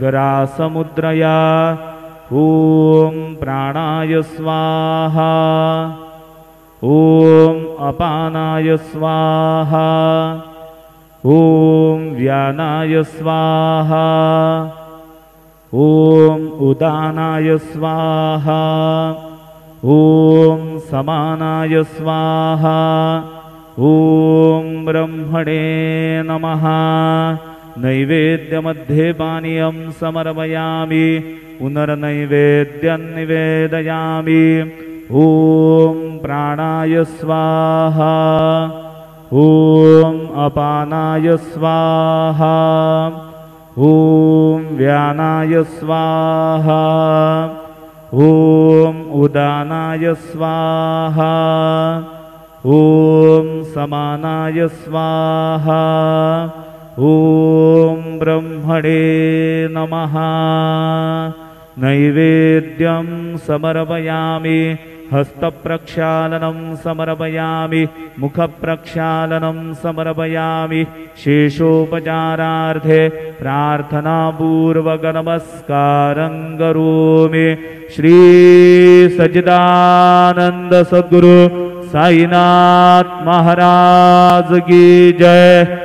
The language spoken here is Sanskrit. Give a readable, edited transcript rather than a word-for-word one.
गरासमुद्रया ॐ प्राणाय स्वाहा ॐ अपानाय स्वाहा ॐ व्यानाय स्वाहा ॐ उदानाय स्वाहा ॐ समानाय स्वाहा ॐ ब्रह्मणे नमः। नैवेद्यमध्ये पानीयं समर्पयामि पुनर्नैवेद्यं निवेदयामि। ॐ प्राणाय स्वाहा ॐ अपानाय स्वाहा ॐ व्यानाय स्वाहा ॐ उदानाय स्वाहा ॐ समानाय स्वाहा ॐ ब्रह्मणे नमः। नैवेद्यं समर्पयामि हस्तप्रक्षालनं समर्पयामि मुखप्रक्षालनं समर्पयामि। शेषोपचारार्थे प्रार्थनापूर्वक नमस्कारं करोमि। श्री सच्चिदानंद सद्गुरु साईनाथ महाराज की जय।